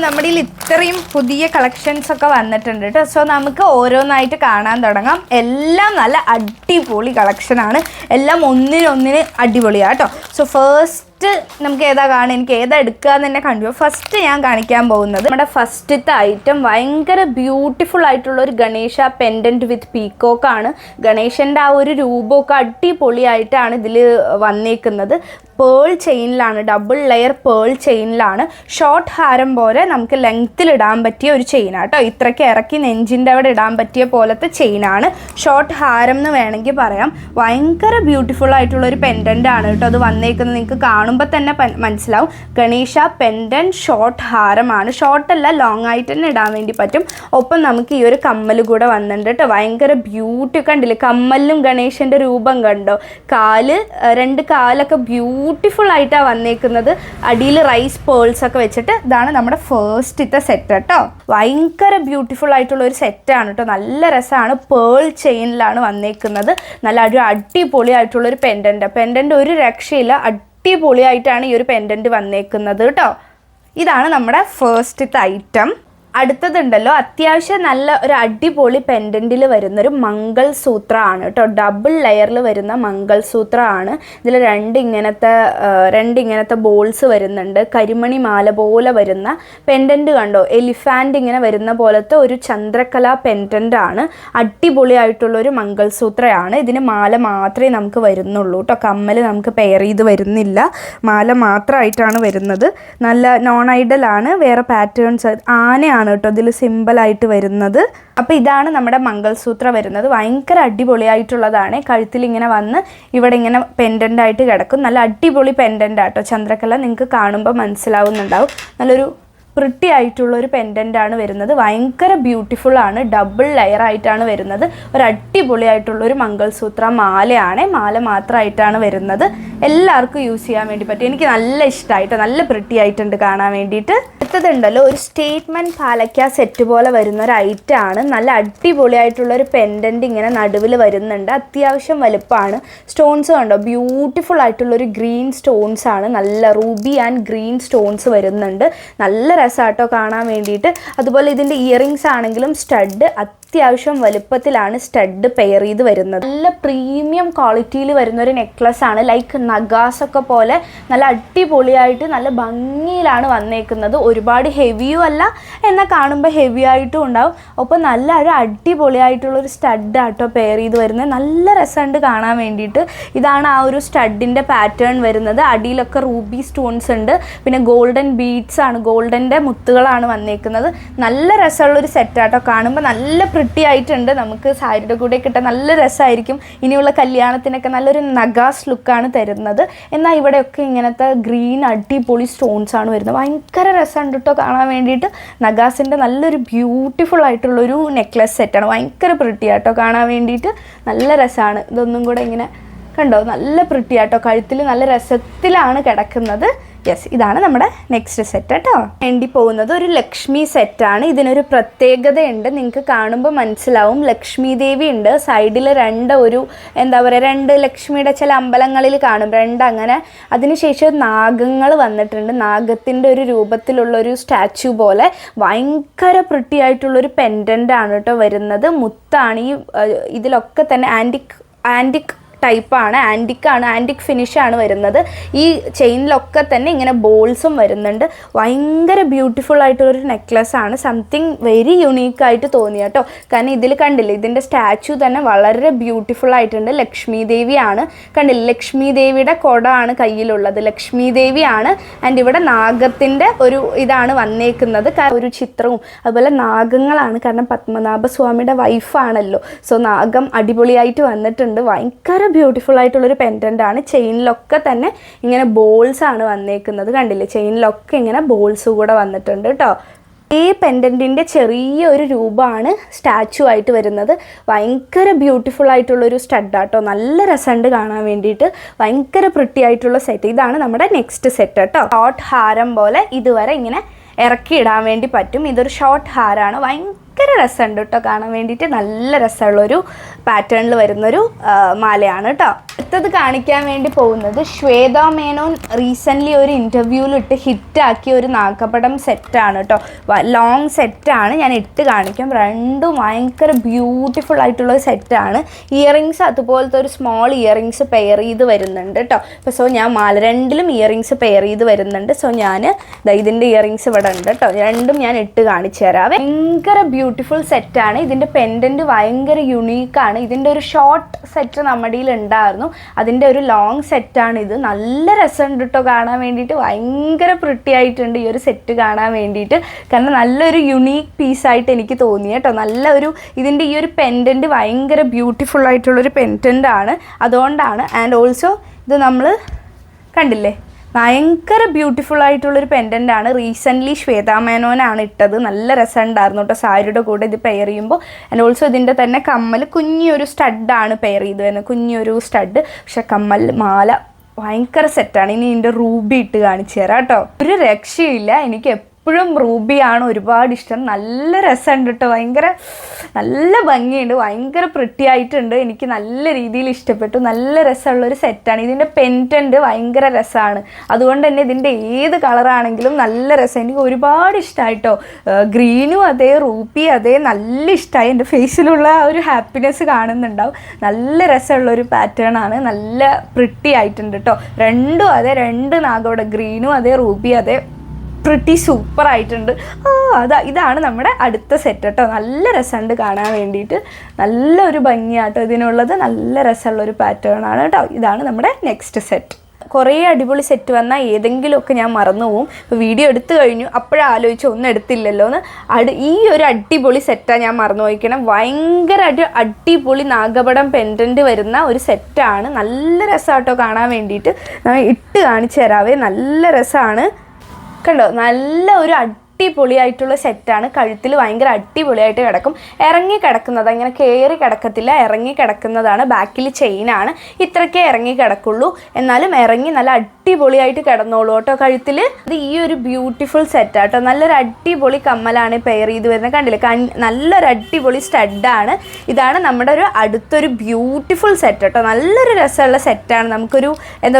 നമ്മുടെ ഇത്രയും പുതിയ കളക്ഷൻസ് ഒക്കെ വന്നിട്ടുണ്ട് കേട്ടോ. സോ നമുക്ക് ഓരോന്നായിട്ട് കാണാൻ തുടങ്ങാം. എല്ലാം നല്ല അടിപൊളി കളക്ഷനാണ്, എല്ലാം ഒന്നിനൊന്നിന് അടിപൊളിയാണ് കേട്ടോ. സോ ഫസ്റ്റ് നമുക്ക് ഏതാ കാണാൻ, എനിക്ക് ഏതാ എടുക്കുക എന്ന് തന്നെ കണ്ടു. ഫസ്റ്റ് ഞാൻ കാണിക്കാൻ പോകുന്നത് നമ്മുടെ ഫസ്റ്റത്തെ ഐറ്റം ഭയങ്കര ബ്യൂട്ടിഫുൾ ആയിട്ടുള്ള ഒരു ഗണേശ പെൻഡൻറ്റ് വിത്ത് പീക്കോക്കാണ്. ഗണേശൻ്റെ ആ ഒരു രൂപമൊക്കെ അടിപൊളിയായിട്ടാണ് ഇതിൽ വന്നേക്കുന്നത്. പേൾ ചെയിനിലാണ്, ഡബിൾ ലെയർ പേൾ ചെയിനിലാണ്. ഷോർട്ട് ഹാരം പോലെ നമുക്ക് ലെങ്ത്തിൽ ഇടാൻ പറ്റിയ ഒരു ചെയിനാണ് കേട്ടോ. ഇത്രയ്ക്ക് ഇറക്കി നെഞ്ചിൻ്റെ അവിടെ ഇടാൻ പറ്റിയ പോലത്തെ ചെയിനാണ്. ഷോർട്ട് ഹാരം എന്ന് വേണമെങ്കിൽ പറയാം. ഭയങ്കര ബ്യൂട്ടിഫുൾ ആയിട്ടുള്ളൊരു പെൻഡൻ്റ് ആണ് കേട്ടോ അത് വന്നേക്കുന്നത്. നിങ്ങൾക്ക് കാണുമ്പോൾ തന്നെ മനസ്സിലാവും. ഗണേശ പെൻഡൻറ്റ് ഷോർട്ട് ഹാരമാണ്. ഷോർട്ടല്ല, ലോങ് ആയിട്ട് തന്നെ ഇടാൻ വേണ്ടി പറ്റും. ഒപ്പം നമുക്ക് ഈ ഒരു കമ്മൽ കൂടെ വന്നിട്ടുണ്ട് കേട്ടോ. ഭയങ്കര ബ്യൂട്ടി കണ്ടില്ലേ, കമ്മലിലും ഗണേശൻ്റെ രൂപം കണ്ടോ. രണ്ട് കാലൊക്കെ ബ്യൂട്ടിഫുൾ ആയിട്ടാണ് വന്നേക്കുന്നത്. അടിയിൽ റൈസ് പേൾസ് ഒക്കെ വെച്ചിട്ട്. ഇതാണ് നമ്മുടെ ഫസ്റ്റത്തെ സെറ്റ് കേട്ടോ. ഭയങ്കര ബ്യൂട്ടിഫുൾ ആയിട്ടുള്ള ഒരു സെറ്റാണ് കേട്ടോ. നല്ല രസമാണ്. പേൾ ചെയിനിലാണ് വന്നേക്കുന്നത്. നല്ല ഒരു അടിപൊളിയായിട്ടുള്ളൊരു പെൻഡൻറ്റ് ഒരു രക്ഷയില്ല. അടിപൊളിയായിട്ടാണ് ഈ ഒരു പെൻഡൻറ്റ് വന്നേക്കുന്നത് കേട്ടോ. ഇതാണ് നമ്മുടെ ഫസ്റ്റത്തെ ഐറ്റം. അടുത്തതുണ്ടല്ലോ, അത്യാവശ്യം നല്ല ഒരു അടിപൊളി പെൻഡൻറ്റിൽ വരുന്നൊരു മംഗൾസൂത്രമാണ് കേട്ടോ. ഡബിൾ ലെയറിൽ വരുന്ന മംഗൾസൂത്രമാണ്. ഇതിൽ രണ്ട് ഇങ്ങനത്തെ ബോൾസ് വരുന്നുണ്ട്. കരിമണി മാല പോലെ വരുന്ന പെൻഡൻറ്റ് കണ്ടോ. എലിഫാൻറ്റ് ഇങ്ങനെ വരുന്ന പോലത്തെ ഒരു ചന്ദ്രകല പെൻഡൻ്റ് ആണ്. അടിപൊളിയായിട്ടുള്ളൊരു മംഗൾസൂത്രയാണ്. ഇതിന് മാല മാത്രമേ നമുക്ക് വരുന്നുള്ളൂ കേട്ടോ. കമ്മൽ നമുക്ക് പെയർ ചെയ്ത് വരുന്നില്ല, മാല മാത്രമായിട്ടാണ് വരുന്നത്. നല്ല നോൺ ഐഡലാണ്. വേറെ പാറ്റേൺസ് ആനയാണ് കേട്ടോ ഇതിൽ സിമ്പിളായിട്ട് വരുന്നത്. അപ്പോൾ ഇതാണ് നമ്മുടെ മംഗൾസൂത്ര വരുന്നത്. ഭയങ്കര അടിപൊളിയായിട്ടുള്ളതാണ്. കഴുത്തിൽ ഇങ്ങനെ വന്ന് ഇവിടെ ഇങ്ങനെ പെൻഡൻ്റായിട്ട് കിടക്കും. നല്ല അടിപൊളി പെൻഡൻ്റ് ആട്ടോ. ചന്ദ്രകല നിങ്ങൾക്ക് കാണുമ്പോൾ മനസ്സിലാവുന്നുണ്ടാവും. നല്ലൊരു പ്രിട്ടി ആയിട്ടുള്ളൊരു പെൻഡൻ്റാണ് വരുന്നത്. ഭയങ്കര ബ്യൂട്ടിഫുൾ ആണ്. ഡബിൾ ലെയർ ആയിട്ടാണ് വരുന്നത്. ഒരു അടിപൊളിയായിട്ടുള്ളൊരു മംഗൾസൂത്ര മാലയാണ്. മാല മാത്രമായിട്ടാണ് വരുന്നത്. എല്ലാവർക്കും യൂസ് ചെയ്യാൻ വേണ്ടി പറ്റും. എനിക്ക് നല്ല ഇഷ്ടമായിട്ട്, നല്ല പ്രിട്ടി ആയിട്ടുണ്ട് കാണാൻ വേണ്ടിയിട്ട്. അടുത്തതുണ്ടല്ലോ, ഒരു സ്റ്റേറ്റ്മെൻറ്റ് പാലക്ക സെറ്റ് പോലെ വരുന്ന ഒരു ഐറ്റം ആണ്. നല്ല അടിപൊളിയായിട്ടുള്ളൊരു പെൻഡൻറ്റ് ഇങ്ങനെ നടുവിൽ വരുന്നുണ്ട്. അത്യാവശ്യം വലുപ്പമാണ്. സ്റ്റോൺസ് കണ്ടോ, ബ്യൂട്ടിഫുൾ ആയിട്ടുള്ളൊരു ഗ്രീൻ സ്റ്റോൺസ് ആണ്. നല്ല റൂബി ആൻഡ് ഗ്രീൻ സ്റ്റോൺസ് വരുന്നുണ്ട്. നല്ല രസമാട്ടോ കാണാൻ വേണ്ടിയിട്ട്. അതുപോലെ ഇതിൻ്റെ ഇയറിങ്സ് ആണെങ്കിലും സ്റ്റഡ് അത്യാവശ്യം വലുപ്പത്തിലാണ് സ്റ്റഡ് പെയർ ചെയ്ത് വരുന്നത്. നല്ല പ്രീമിയം ക്വാളിറ്റിയിൽ വരുന്നൊരു നെക്ലസ് ആണ്. ലൈക്ക് നഗാസൊക്കെ പോലെ നല്ല അടിപൊളിയായിട്ട് നല്ല ഭംഗിയിലാണ് വന്നേക്കുന്നത്. ഒരുപാട് ഹെവിയും അല്ല, എന്നാൽ കാണുമ്പോൾ ഹെവി ആയിട്ടും ഉണ്ടാവും. ഒപ്പം നല്ല ഒരു അടിപൊളിയായിട്ടുള്ളൊരു സ്റ്റഡ് ആട്ടോ പെയർ ചെയ്ത് വരുന്നത്. നല്ല രസമുണ്ട് കാണാൻ വേണ്ടിയിട്ട്. ഇതാണ് ആ ഒരു സ്റ്റഡിൻ്റെ പാറ്റേൺ വരുന്നത്. അടിയിലൊക്കെ റൂബി സ്റ്റോൺസ് ഉണ്ട്. പിന്നെ ഗോൾഡൻ ബീഡ്സ് ആണ്, ഗോൾഡൻ്റെ മുത്തുകളാണ് വന്നേക്കുന്നത്. നല്ല രസമുള്ളൊരു സെറ്റാട്ടോ. കാണുമ്പോൾ നല്ല പ്രിട്ടി ആയിട്ടുണ്ട്. നമുക്ക് സാരിയുടെ കൂടെ കിട്ടാൻ നല്ല രസമായിരിക്കും. ഇനിയുള്ള കല്യാണത്തിനൊക്കെ നല്ലൊരു നഗാസ് ലുക്കാണ് തരുന്നത്. എന്നാൽ ഇവിടെയൊക്കെ ഇങ്ങനത്തെ ഗ്രീൻ അടിപൊളി സ്റ്റോൺസ് ആണ് വരുന്നത്. ഭയങ്കര രസമുണ്ട് കേട്ടോ കാണാൻ വേണ്ടിയിട്ട്. നഗാസിൻ്റെ നല്ലൊരു ബ്യൂട്ടിഫുൾ ആയിട്ടുള്ളൊരു നെക്ലസ് സെറ്റാണ്. ഭയങ്കര പ്രിട്ടി ആട്ടോ കാണാൻ വേണ്ടിയിട്ട്. നല്ല രസമാണ്. ഇതൊന്നും കൂടെ ഇങ്ങനെ കണ്ടോ, നല്ല പ്രിട്ടി ആട്ടോ. കഴുത്തിൽ നല്ല രസത്തിലാണ് കിടക്കുന്നത്. യെസ്, ഇതാണ് നമ്മുടെ നെക്സ്റ്റ് സെറ്റ് കേട്ടോ. വേണ്ടി പോകുന്നത് ഒരു ലക്ഷ്മി സെറ്റാണ്. ഇതിനൊരു പ്രത്യേകതയുണ്ട്, നിങ്ങൾക്ക് കാണുമ്പോൾ മനസ്സിലാവും. ലക്ഷ്മി ദേവി ഉണ്ട്. സൈഡിൽ രണ്ട് ലക്ഷ്മിയുടെ ചില അമ്പലങ്ങളിൽ കാണും, അങ്ങനെ. അതിനുശേഷം നാഗങ്ങൾ വന്നിട്ടുണ്ട്. നാഗത്തിൻ്റെ ഒരു രൂപത്തിലുള്ളൊരു സ്റ്റാച്ചു പോലെ ഭയങ്കര പ്രിട്ടി ആയിട്ടുള്ളൊരു പെൻഡൻ്റ് ആണ് കേട്ടോ വരുന്നത്. മുത്താണ്. ഇതിലൊക്കെ തന്നെ ആൻറ്റിക് ടൈപ്പാണ്, ആൻറ്റിക് ഫിനിഷാണ് വരുന്നത്. ഈ ചെയിനിലൊക്കെ തന്നെ ഇങ്ങനെ ബോൾസും വരുന്നുണ്ട്. ഭയങ്കര ബ്യൂട്ടിഫുൾ ആയിട്ടുള്ളൊരു നെക്ലസ് ആണ്. സംതിങ് വെരി യുണീക്കായിട്ട് തോന്നി കേട്ടോ. കാരണം ഇതിൽ കണ്ടില്ലേ, ഇതിൻ്റെ സ്റ്റാച്ചു തന്നെ വളരെ ബ്യൂട്ടിഫുൾ ആയിട്ടുണ്ട്. ലക്ഷ്മി ദേവിയാണ്. കണ്ടില്ലേ, ലക്ഷ്മി ദേവിയുടെ കൊടയാണ് കയ്യിലുള്ളത്. ലക്ഷ്മി ദേവിയാണ്. ആൻഡ് ഇവിടെ നാഗത്തിൻ്റെ ഒരു ഇതാണ് വന്നേക്കുന്നത്. ഒരു ചിത്രവും അതുപോലെ നാഗങ്ങളാണ്. കാരണം പത്മനാഭസ്വാമിയുടെ വൈഫാണല്ലോ. സോ നാഗം അടിപൊളിയായിട്ട് വന്നിട്ടുണ്ട്. ഭയങ്കര ബ്യൂട്ടിഫുൾ ആയിട്ടുള്ളൊരു പെൻഡൻ്റ് ആണ്. ചെയിനിലൊക്കെ തന്നെ ഇങ്ങനെ ബോൾസ് ആണ് വന്നേക്കുന്നത്. കണ്ടില്ലേ, ചെയിനിലൊക്കെ ഇങ്ങനെ ബോൾസ് കൂടെ വന്നിട്ടുണ്ട് കേട്ടോ. ഈ പെൻഡൻറ്റിൻ്റെ ചെറിയൊരു രൂപമാണ് സ്റ്റാച്ചു ആയിട്ട് വരുന്നത്. ഭയങ്കര ബ്യൂട്ടിഫുൾ ആയിട്ടുള്ളൊരു സ്റ്റഡാട്ടോ. നല്ല രസമുണ്ട് കാണാൻ വേണ്ടിയിട്ട്. ഭയങ്കര പ്രിട്ടി ആയിട്ടുള്ള സെറ്റ്. ഇതാണ് നമ്മുടെ നെക്സ്റ്റ് സെറ്റ് കേട്ടോ. ഷോർട്ട് ഹാരം പോലെ ഇതുവരെ ഇങ്ങനെ ഇറക്കി ഇടാൻ വേണ്ടി പറ്റും. ഇതൊരു ഷോർട്ട് ഹാരാണ്. ഭയങ്കര ഭയങ്കര രസമുണ്ട് കേട്ടോ കാണാൻ വേണ്ടിയിട്ട്. നല്ല രസമുള്ളൊരു പാറ്റേണിൽ വരുന്നൊരു മാലയാണ് കേട്ടോ. അടുത്തത് കാണിക്കാൻ വേണ്ടി പോകുന്നത് ശ്വേത മേനോൻ റീസെൻ്റ്ലി ഒരു ഇൻ്റർവ്യൂവിലിട്ട് ഹിറ്റാക്കിയ ഒരു നാഗപടം സെറ്റാണ് കേട്ടോ. ലോങ് സെറ്റാണ്, ഞാൻ ഇട്ട് കാണിക്കാം. രണ്ടും ഭയങ്കര ബ്യൂട്ടിഫുൾ ആയിട്ടുള്ള ഒരു സെറ്റാണ്. ഇയറിങ്സ് അതുപോലത്തെ ഒരു സ്മോൾ ഇയറിങ്സ് പെയർ ചെയ്ത് വരുന്നുണ്ട് കേട്ടോ. അപ്പോൾ സോ ഞാൻ മാല രണ്ടിലും ഇയറിങ്സ് പെയർ ചെയ്ത് വരുന്നുണ്ട്. സോ ഞാൻ ഇതിൻ്റെ ഇയറിങ്സ് ഇവിടെ ഉണ്ട് കേട്ടോ. രണ്ടും ഞാൻ ഇട്ട് കാണിച്ചു തരാം. ഭയങ്കര ബ്യൂട്ടിഫുൾ സെറ്റാണ്. ഇതിൻ്റെ പെൻഡൻറ്റ് ഭയങ്കര യുണീക്കാണ്. ഇതിൻ്റെ ഒരു ഷോർട്ട് സെറ്റ് നമ്മുടെ കയ്യിൽ ഉണ്ടായിരുന്നു, അതിൻ്റെ ഒരു ലോങ് സെറ്റാണ് ഇത്. നല്ല രസമുണ്ട് കേട്ടോ കാണാൻ വേണ്ടിയിട്ട്. ഭയങ്കര പ്രിട്ടി ആയിട്ടുണ്ട് ഈ ഒരു സെറ്റ് കാണാൻ വേണ്ടിയിട്ട്. കാരണം നല്ലൊരു യുണീക്ക് പീസായിട്ട് എനിക്ക് തോന്നി കേട്ടോ. നല്ല ഒരു ഇതിൻ്റെ ഈ ഒരു പെൻഡൻറ്റ് ഭയങ്കര ബ്യൂട്ടിഫുൾ ആയിട്ടുള്ളൊരു പെൻഡൻ്റ് ആണ്, അതുകൊണ്ടാണ്. ആൻഡ് ഓൾസോ ഇത് നമ്മൾ കണ്ടില്ലേ, ഭയങ്കര ബ്യൂട്ടിഫുൾ ആയിട്ടുള്ളൊരു പെൻഡൻ്റാണ്. റീസെൻ്റ്ലി ശ്വേതാ മേനോനാണ് ഇട്ടത്. നല്ല രസമുണ്ടായിരുന്നു കേട്ടോ സാരിയുടെ കൂടെ ഇത് പെയർ ചെയ്യുമ്പോൾ. ആൻഡ് ഓൾസോ ഇതിൻ്റെ തന്നെ കമ്മൽ കുഞ്ഞൊരു സ്റ്റഡാണ് പെയർ ചെയ്ത് വരുന്നത്, കുഞ്ഞൊരു സ്റ്റഡ്. പക്ഷെ കമ്മൽ മാല ഭയങ്കര സെറ്റാണ്. ഇനി ഇതിൻ്റെ റൂബി ഇട്ട് കാണിച്ചു തരാം കേട്ടോ. ഒരു രക്ഷയില്ല, എനിക്ക് എപ്പോഴും റൂബിയാണ് ഒരുപാട് ഇഷ്ടം. നല്ല രസമുണ്ട് കേട്ടോ, ഭയങ്കര നല്ല ഭംഗിയുണ്ട്, ഭയങ്കര പ്രിട്ടി ആയിട്ടുണ്ട്. എനിക്ക് നല്ല രീതിയിൽ ഇഷ്ടപ്പെട്ടു. നല്ല രസമുള്ളൊരു സെറ്റാണ്. ഇതിൻ്റെ പെൻഡൻറ്റ് ഭയങ്കര രസമാണ്, അതുകൊണ്ട് തന്നെ ഇതിൻ്റെ ഏത് കളറാണെങ്കിലും നല്ല രസം. എനിക്ക് ഒരുപാട് ഇഷ്ടമായിട്ടോ. ഗ്രീനും അതെ, റൂബി അതെ, നല്ല ഇഷ്ടമായി. എൻ്റെ ഫേസിലുള്ള ആ ഒരു ഹാപ്പിനെസ് കാണുന്നുണ്ടാവും. നല്ല രസമുള്ളൊരു പാറ്റേൺ ആണ്, നല്ല പ്രിട്ടി ആയിട്ടുണ്ട് കേട്ടോ. രണ്ടും അതെ, രണ്ട് നാഗോടെ, ഗ്രീനും അതെ, റൂബി അതെ, പ്രിട്ടി സൂപ്പർ ആയിട്ടുണ്ട്. ഇതാണ് നമ്മുടെ അടുത്ത സെറ്റ് കേട്ടോ. നല്ല രസമുണ്ട് കാണാൻ വേണ്ടിയിട്ട്, നല്ലൊരു ഭംഗിയാട്ടോ ഇതിനുള്ളത്. നല്ല രസമുള്ളൊരു പാറ്റേൺ ആണ് കേട്ടോ. ഇതാണ് നമ്മുടെ നെക്സ്റ്റ് സെറ്റ്. കുറേ അടിപൊളി സെറ്റ് വന്നാൽ ഏതെങ്കിലുമൊക്കെ ഞാൻ മറന്നു പോവും. ഇപ്പോൾ വീഡിയോ എടുത്തു കഴിഞ്ഞു അപ്പോഴാലോചിച്ച് ഒന്നും എടുത്തില്ലല്ലോ എന്ന്. ഈ ഒരു അടിപൊളി സെറ്റാണ് ഞാൻ മറന്നു പോയിക്കണം. ഭയങ്കര അടിപൊളി നാഗപടം പെൻഡൻറ്റ് വരുന്ന ഒരു സെറ്റാണ്. നല്ല രസമാട്ടോ കാണാൻ വേണ്ടിയിട്ട്. ഇട്ട് കാണിച്ചു തരാവേ, നല്ല രസമാണ് കണ്ടോ. നല്ല ഒരു അടിപൊളിയായിട്ടുള്ള സെറ്റാണ്. കഴുത്തിൽ ഭയങ്കര അടിപൊളിയായിട്ട് കിടക്കും. ഇറങ്ങി കിടക്കുന്നത്, അങ്ങനെ കയറി കിടക്കത്തില്ല, ഇറങ്ങി കിടക്കുന്നതാണ്. ബാക്കിൽ ചെയിനാണ്, ഇത്രയ്ക്കേ ഇറങ്ങി കിടക്കുള്ളൂ. എന്നാലും ഇറങ്ങി നല്ല അടിപൊളിയായിട്ട് കിടന്നോളൂ കേട്ടോ കഴുത്തിൽ. ഇത് ഈ ഒരു ബ്യൂട്ടിഫുൾ സെറ്റാട്ടോ. നല്ലൊരു അടിപൊളി കമ്മലാണ് പെയർ ചെയ്ത് വരുന്നത്. കണ്ടില്ലേ, നല്ലൊരു അടിപൊളി സ്റ്റഡാണ്. ഇതാണ് നമ്മുടെ ഒരു അടുത്തൊരു ബ്യൂട്ടിഫുൾ സെറ്റ് കേട്ടോ. നല്ലൊരു രസമുള്ള സെറ്റാണ്. നമുക്കൊരു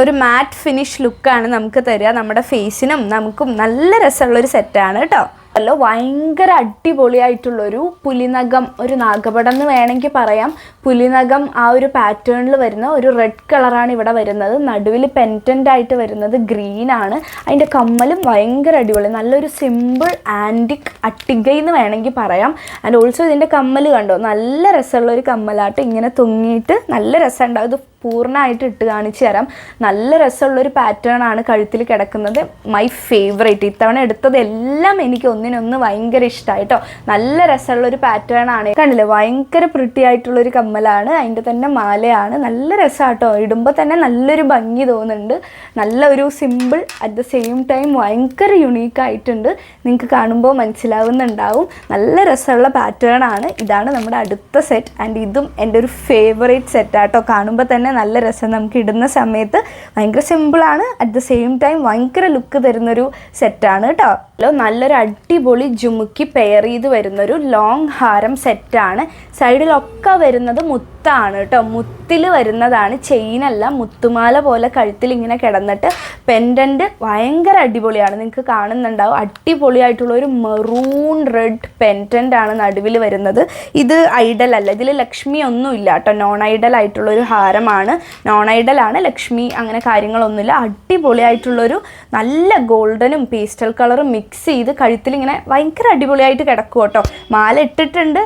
ഒരു മാറ്റ് ഫിനിഷ് ലുക്കാണ് നമുക്ക് തരിക. നമ്മുടെ ഫേസിനും നമുക്കും നല്ല രസമുള്ളൊരു സെറ്റാണ് കേട്ടോ. അല്ലോ ഭയങ്കര അടിപൊളിയായിട്ടുള്ളൊരു പുലിനഖം, ഒരു നാഗപടം എന്ന് വേണമെങ്കിൽ പറയാം. പുലിനഖം ആ ഒരു പാറ്റേണിൽ വരുന്ന ഒരു റെഡ് കളറാണ് ഇവിടെ വരുന്നത്. നടുവിൽ പെൻറ്റൻ്റ് ആയിട്ട് വരുന്നത് ഗ്രീനാണ്. അതിൻ്റെ കമ്മലും ഭയങ്കര അടിപൊളി, നല്ലൊരു സിമ്പിൾ ആൻറ്റിക് അട്ടികൈ എന്ന് വേണമെങ്കിൽ പറയാം. ആൻഡ് ഓൾസോ ഇതിൻ്റെ കമ്മൽ കണ്ടോ, നല്ല രസമുള്ളൊരു കമ്മലാട്ട്. ഇങ്ങനെ തൊങ്ങിയിട്ട് നല്ല രസമുണ്ടാവും. ഇത് പൂർണ്ണമായിട്ട് ഇട്ട് കാണിച്ചു തരാം. നല്ല രസമുള്ളൊരു പാറ്റേൺ ആണ് കഴുത്തിൽ കിടക്കുന്നത്. My favourite. ഇത്തവണ എടുത്തതെല്ലാം എനിക്ക് ഒന്നിനൊന്ന് ഭയങ്കര ഇഷ്ടമായിട്ടോ. നല്ല രസമുള്ളൊരു പാറ്റേൺ ആണ്. കണ്ടില്ലേ, ഭയങ്കര പ്രിട്ടി ആയിട്ടുള്ളൊരു കമ്മലാണ്. അതിൻ്റെ തന്നെ മാലയാണ്. നല്ല രസമാട്ടോ, ഇടുമ്പോൾ തന്നെ നല്ലൊരു ഭംഗി തോന്നുന്നുണ്ട്. നല്ലൊരു simple at the same time ഭയങ്കര യുണീക്കായിട്ടുണ്ട്. നിങ്ങൾക്ക് കാണുമ്പോൾ മനസ്സിലാവുന്നുണ്ടാവും. നല്ല രസമുള്ള പാറ്റേൺ ആണ്. ഇതാണ് നമ്മുടെ അടുത്ത സെറ്റ്. ആൻഡ് ഇതും എൻ്റെ ഒരു ഫേവറേറ്റ് സെറ്റാട്ടോ. കാണുമ്പോൾ തന്നെ നല്ല രസം. നമുക്ക് ഇടുന്ന സമയത്ത് ഭയങ്കര സിമ്പിളാണ്, അറ്റ് ദ സെയിം ടൈം ഭയങ്കര ലുക്ക് തരുന്നൊരു സെറ്റാണ് കേട്ടോ. നല്ലൊരു അടിപൊളി ജുമുക്കി പെയർ ചെയ്ത് വരുന്നൊരു ലോങ് ഹാരം സെറ്റാണ്. സൈഡിലൊക്കെ വരുന്നത് മുത്താണ് കേട്ടോ. മുത്തിൽ വരുന്നതാണ്, ചെയിനല്ല. മുത്തുമാല പോലെ കഴുത്തിൽ ഇങ്ങനെ കിടന്നിട്ട് പെൻഡൻറ്റ് ഭയങ്കര അടിപൊളിയാണ്. നിങ്ങൾക്ക് കാണുന്നുണ്ടാവും. അടിപൊളിയായിട്ടുള്ള ഒരു മെറൂൺ റെഡ് പെൻഡൻ്റ് ആണ് നടുവിൽ വരുന്നത്. ഇത് ഐഡൽ അല്ല, ഇതിൽ ലക്ഷ്മി ഒന്നുമില്ല കേട്ടോ. നോൺ ഐഡൽ ആയിട്ടുള്ളൊരു ഹാരമാണ്. നോൺ ഐഡലാണ്, ലക്ഷ്മി അങ്ങനെ കാര്യങ്ങളൊന്നുമില്ല. അടിപൊളിയായിട്ടുള്ളൊരു നല്ല ഗോൾഡനും പേസ്റ്റൽ കളറും മിക്സ് ചെയ്ത് കഴുത്തിൽ ഇങ്ങനെ ഭയങ്കര അടിപൊളിയായിട്ട് കിടക്കും കേട്ടോ. മാല ഇട്ടിട്ടുണ്ട്,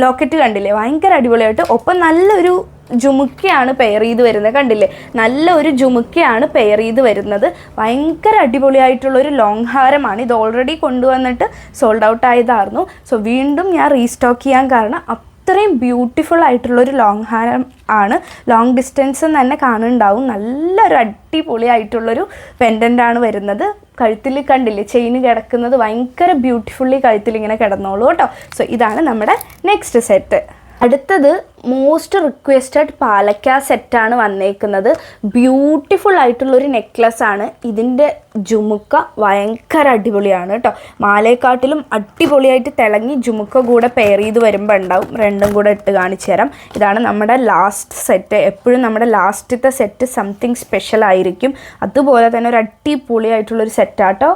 ലോക്കറ്റ് കണ്ടില്ലേ, ഭയങ്കര അടിപൊളിയായിട്ട്. ഒപ്പം നല്ലൊരു ജുമുക്കയാണ് പെയർ ചെയ്ത് വരുന്നത്. കണ്ടില്ലേ, നല്ലൊരു ജുമുക്കയാണ് പെയർ ചെയ്ത് വരുന്നത്. ഭയങ്കര അടിപൊളിയായിട്ടുള്ളൊരു ലോങ് ഹാരമാണ്. ഇത് ഓൾറെഡി കൊണ്ടുവന്നിട്ട് സോൾഡ് ഔട്ട് ആയതായിരുന്നു. സോ വീണ്ടും ഞാൻ റീസ്റ്റോക്ക് ചെയ്യാൻ കാരണം അത്രയും ബ്യൂട്ടിഫുൾ ആയിട്ടുള്ളൊരു ലോങ് ഹാരം ആണ്. ലോങ് ഡിസ്റ്റൻസ് തന്നെ കാണുന്നുണ്ടാവും. നല്ലൊരു അടിപൊളിയായിട്ടുള്ളൊരു പെൻഡൻ്റാണ് വരുന്നത്. കഴുത്തിൽ കണ്ടില്ലേ, ചെയിൻ കിടക്കുന്നത് ഭയങ്കര ബ്യൂട്ടിഫുള്ളി കഴുത്തിൽ ഇങ്ങനെ കിടന്നോളൂ കേട്ടോ. സോ ഇതാണ് നമ്മുടെ നെക്സ്റ്റ് സെറ്റ്. അടുത്തത് മോസ്റ്റ് റിക്വസ്റ്റഡ് പാലക്ക സെറ്റാണ് വന്നേക്കുന്നത്. ബ്യൂട്ടിഫുൾ ആയിട്ടുള്ളൊരു നെക്ലസ് ആണ്. ഇതിൻ്റെ ജുമുക്ക ഭയങ്കര അടിപൊളിയാണ് കേട്ടോ. മാലയെക്കാട്ടിലും അടിപൊളിയായിട്ട് തിളങ്ങി ജുമുക്ക കൂടെ പെയർ ചെയ്ത് വരുമ്പോൾ ഉണ്ടാവും. രണ്ടും കൂടെ ഇട്ട് കാണിച്ചു തരാം. ഇതാണ് നമ്മുടെ ലാസ്റ്റ് സെറ്റ്. എപ്പോഴും നമ്മുടെ ലാസ്റ്റത്തെ സെറ്റ് സംതിങ് സ്പെഷ്യൽ ആയിരിക്കും. അതുപോലെ തന്നെ ഒരു അടിപൊളിയായിട്ടുള്ളൊരു സെറ്റാട്ടോ.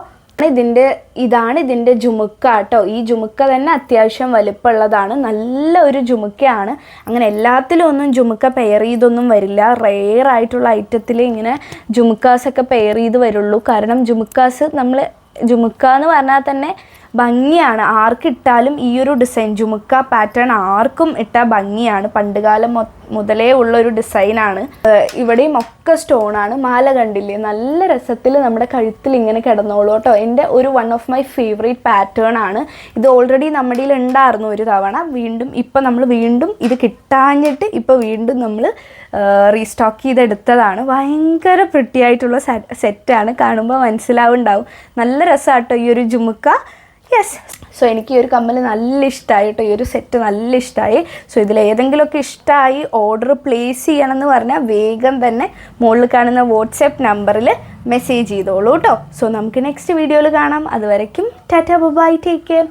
ഇതാണ് ഇതിൻ്റെ ജുമുക്ക കേട്ടോ. ഈ ജുമുക്ക തന്നെ അത്യാവശ്യം വലിപ്പമുള്ളതാണ്. നല്ല ഒരു ജുമുക്കയാണ്. അങ്ങനെ എല്ലാത്തിലും ഒന്നും ജുമുക്ക പെയർ ചെയ്തൊന്നും വരില്ല. റെയർ ആയിട്ടുള്ള ഐറ്റത്തിൽ ഇങ്ങനെ ജുമുക്കാസൊക്കെ പെയർ ചെയ്ത് വരുള്ളൂ. കാരണം ജുമുക്കാസ് ജുമുക്ക എന്ന് പറഞ്ഞാൽ തന്നെ ഭംഗിയാണ്. ആർക്കിട്ടാലും ഈ ഒരു ഡിസൈൻ ജുമുക്ക പാറ്റേൺ ആർക്കും ഇട്ടാൽ ഭംഗിയാണ്. പണ്ടുകാലം മുതലേ ഉള്ളൊരു ഡിസൈനാണ്. ഇവിടെയും ഒക്കെ സ്റ്റോണാണ്. മാല കണ്ടില്ലേ, നല്ല രസത്തിൽ നമ്മുടെ കഴുത്തിൽ ഇങ്ങനെ കിടന്നോളൂ കേട്ടോ. എൻ്റെ ഒരു one of my favourite pattern ആണ് ഇത്. ഓൾറെഡി നമ്മുടെ ഉണ്ടായിരുന്നു ഒരു തവണ. ഇപ്പം നമ്മൾ വീണ്ടും ഇത് കിട്ടാഞ്ഞിട്ട് ഇപ്പോൾ വീണ്ടും നമ്മൾ റീസ്റ്റോക്ക് ചെയ്തെടുത്തതാണ്. ഭയങ്കര പ്രിട്ടി ആയിട്ടുള്ള സെറ്റാണ്. കാണുമ്പോൾ മനസ്സിലാവുണ്ടാവും. നല്ല രസമാട്ടോ ഈ ഒരു ജുമുക്ക. യെസ്, സോ എനിക്ക് ഈ ഒരു കമ്മൽ നല്ല ഇഷ്ടമായി കേട്ടോ. ഈ ഒരു സെറ്റ് നല്ല ഇഷ്ടമായി. സോ ഇതിലേതെങ്കിലുമൊക്കെ ഇഷ്ടമായി ഓർഡർ പ്ലേസ് ചെയ്യണമെന്ന് പറഞ്ഞാൽ വേഗം തന്നെ മുകളിൽ കാണുന്ന വാട്സാപ്പ് നമ്പറിൽ മെസ്സേജ് ചെയ്തോളൂ കേട്ടോ. സോ നമുക്ക് നെക്സ്റ്റ് വീഡിയോയിൽ കാണാം. അതുവരയ്ക്കും ടാറ്റാ ബൈ, ടേക്ക് കെയർ.